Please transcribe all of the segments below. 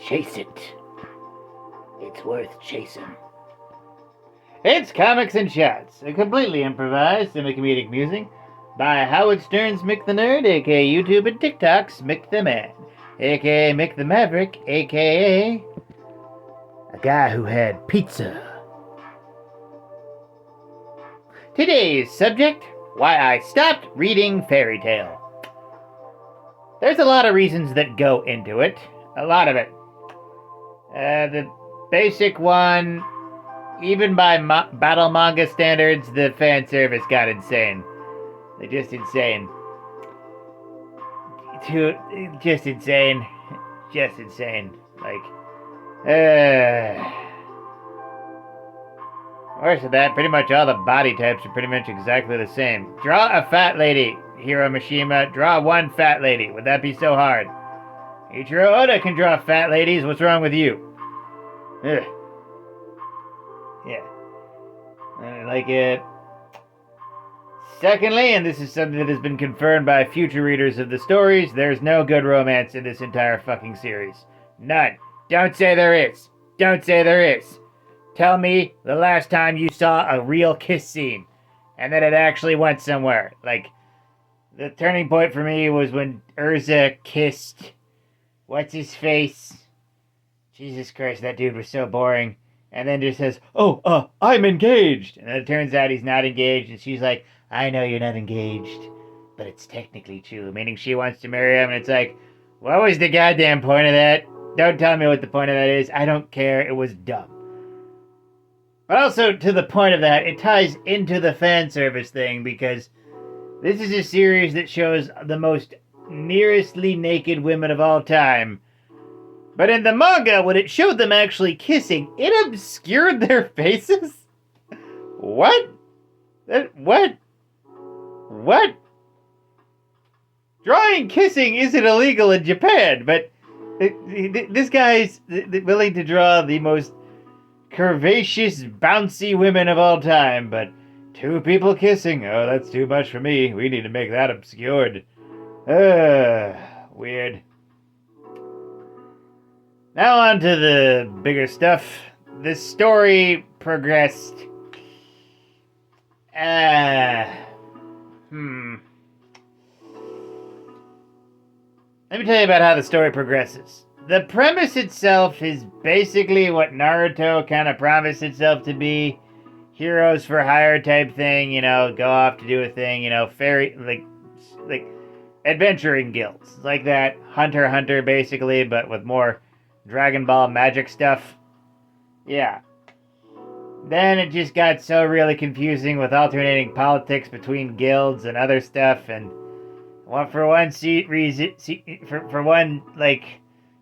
Chase it. It's worth chasing. It's Comics and Shots, a completely improvised and a comedic musing by Howard Stern's Mick the Nerd, aka YouTube and TikTok's Mick the Man, aka Mick the Maverick, aka a guy who had pizza. Today's subject, why I stopped reading fairy tale. There's a lot of reasons that go into it. A lot of it. The basic one, even by battle manga standards, the fan service got insane. They're just insane. Just insane. Just insane. Worse than that, pretty much all the body types are pretty much exactly the same. Draw a fat lady, Hiro Mishima. Draw one fat lady. Would that be so hard? Ichiro Oda can draw fat ladies. What's wrong with you? Ugh. Yeah. I like it. Secondly, and this is something that has been confirmed by future readers of the stories, there's no good romance in this entire fucking series. None. Don't say there is. Don't say there is. Tell me the last time you saw a real kiss scene and that it actually went somewhere. Like, the turning point for me was when Urza kissed what's his face? Jesus Christ, that dude was so boring. And then just says, I'm engaged. And then it turns out he's not engaged. And she's like, I know you're not engaged, but it's technically true. Meaning she wants to marry him. And it's like, what was the goddamn point of that? Don't tell me what the point of that is. I don't care. It was dumb. But also, to the point of that, it ties into the fan service thing because this is a series that shows the most nearestly naked women of all time. But in the manga, when it showed them actually kissing, it obscured their faces? What? What? Drawing kissing isn't illegal in Japan, but this guy's willing to draw the most curvaceous, bouncy women of all time, but two people kissing? Oh, that's too much for me. We need to make that obscured. Weird. Now on to the bigger stuff. The story progressed. Let me tell you about how the story progresses. The premise itself is basically what Naruto kind of promised itself to be. Heroes for hire type thing, go off to do a thing, fairy, like adventuring guilds. Like that. Hunter x Hunter, basically, but with more Dragon Ball magic stuff. Yeah. Then it just got so really confusing with alternating politics between guilds and other stuff, and for one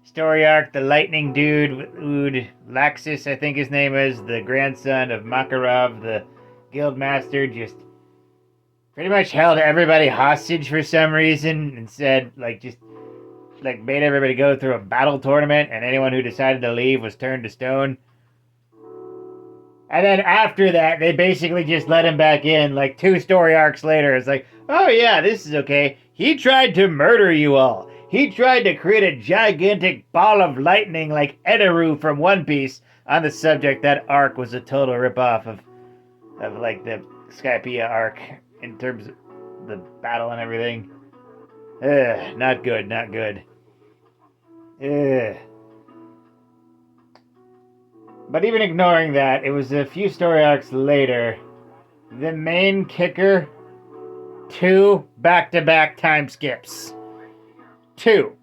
story arc, the lightning dude, Laxus, I think his name is, the grandson of Makarov, the guild master, just pretty much held everybody hostage for some reason and said, made everybody go through a battle tournament, and anyone who decided to leave was turned to stone. And then after that, they basically just let him back in, 2 story arcs later. It's like, oh yeah, this is okay. He tried to murder you all. He tried to create a gigantic ball of lightning like Edaru from One Piece. On the subject, that arc was a total ripoff of the Skypiea arc in terms of the battle and everything. Not good, not good. But even ignoring that, it was a few story arcs later. The main kicker, 2 back-to-back time skips. 2.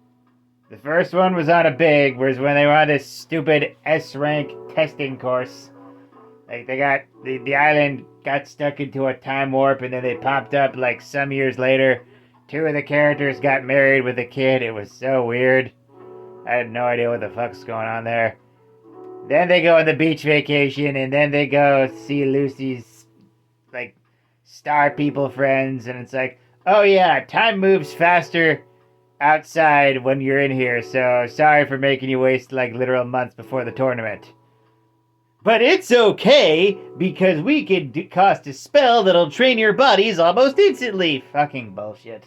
The first one was on a big, whereas when they were on this stupid S-rank testing course, they got, the island got stuck into a time warp, and then they popped up some years later. 2 of the characters got married with a kid. It was so weird. I had no idea what the fuck's going on there. Then they go on the beach vacation, and then they go see Lucy's, star people friends, and it's like, oh yeah, time moves faster outside when you're in here, so sorry for making you waste, literal months before the tournament. But it's okay, because we could cast a spell that'll train your bodies almost instantly. Fucking bullshit.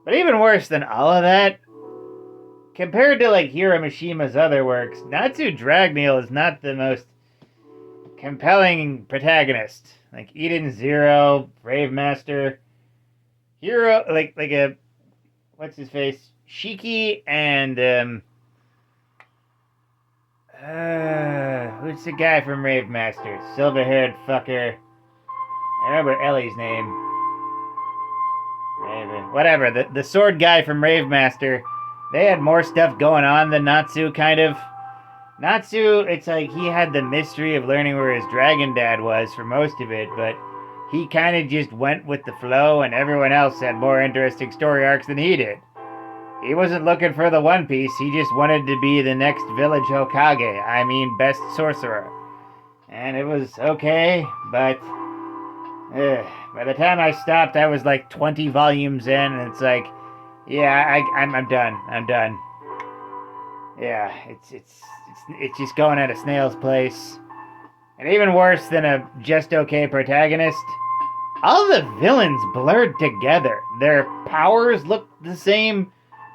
But even worse than all of that, compared to like Hiro Mishima's other works, Natsu Dragneel is not the most compelling protagonist. Like Eden Zero, Brave Master, Hero, like a what's his face, Shiki, and who's the guy from Rave Master? Silver-haired fucker. I remember Ellie's name. Whatever. The sword guy from Rave Master. They had more stuff going on than Natsu, kind of. Natsu, it's like he had the mystery of learning where his dragon dad was for most of it, but he kind of just went with the flow, and everyone else had more interesting story arcs than he did. He wasn't looking for the One Piece, he just wanted to be the next village Hokage, I mean best sorcerer. And it was okay, but by the time I stopped, I was like 20 volumes in, and it's like, yeah, I'm done. I'm done. Yeah, it's just going at a snail's pace. And even worse than a just okay protagonist, all the villains blurred together. Their powers looked the same,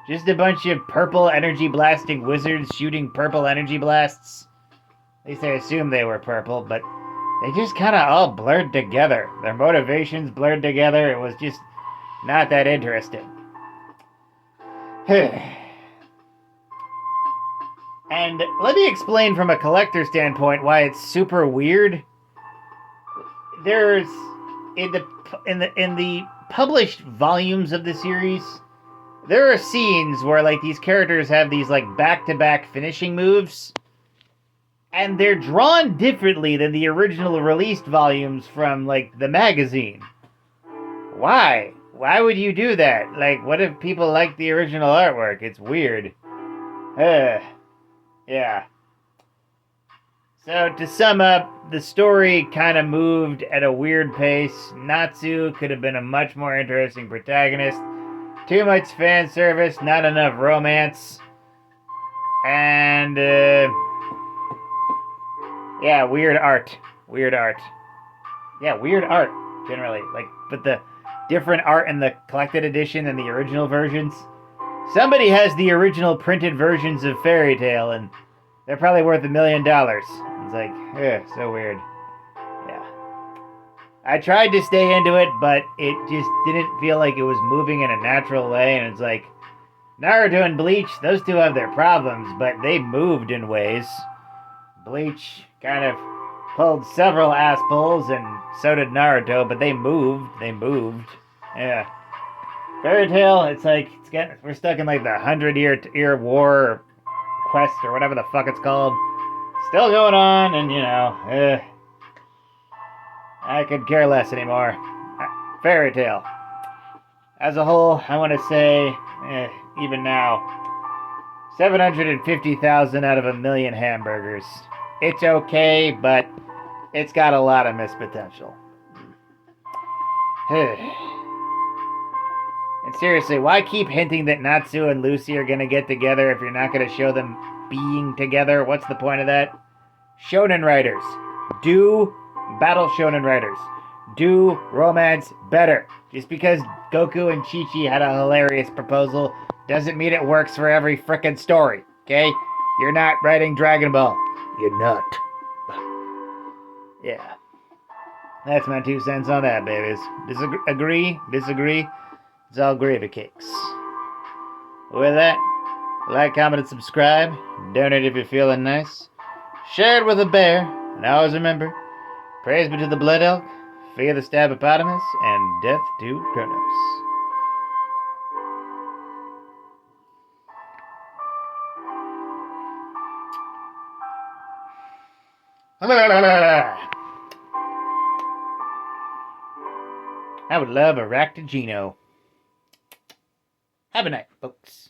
just a bunch of purple energy blasting wizards shooting purple energy blasts. At least I assume they were purple, but they just kind of all blurred together. Their motivations blurred together. It was just not that interesting. And let me explain from a collector standpoint why it's super weird. There's in the published volumes of the series, there are scenes where like these characters have these like back-to-back finishing moves, and they're drawn differently than the original released volumes from like the magazine. Why? Why would you do that? Like, what if people like the original artwork? It's weird. Yeah. So, to sum up, the story kind of moved at a weird pace. Natsu could have been a much more interesting protagonist. Too much fan service, not enough romance. And, yeah, weird art. Weird art. Yeah, weird art, generally. Like, but the different art in the collected edition and the original versions. Somebody has the original printed versions of Fairy Tail, and they're probably worth $1 million. It's like, so weird. Yeah. I tried to stay into it, but it just didn't feel like it was moving in a natural way, and it's like, Naruto and Bleach, those two have their problems, but they moved in ways. Bleach kind of pulled several ass pulls, and so did Naruto, but they moved. Yeah. Fairy Tail, it's like, we're stuck in like the 100-year war quest or whatever the fuck it's called. Still going on, and you know, I could care less anymore. Fairy Tail. As a whole, I want to say, even now, 750,000 out of 1 million hamburgers. It's okay, but it's got a lot of missed potential. And seriously, why keep hinting that Natsu and Lucy are gonna get together if you're not gonna show them being together? What's the point of that? Shonen writers. Do battle shonen writers. Do romance better. Just because Goku and Chi-Chi had a hilarious proposal doesn't mean it works for every frickin' story, okay? You're not writing Dragon Ball. You're not. Yeah. That's my 2 cents on that, babies. Agree? Disagree? It's all gravy cakes. With that, like, comment, and subscribe. Donate if you're feeling nice. Share it with a bear. And always remember, praise be to the Blood Elk, fear the Stabopotamus, and death to Kronos. I would love a Ractigino. Have a night, folks.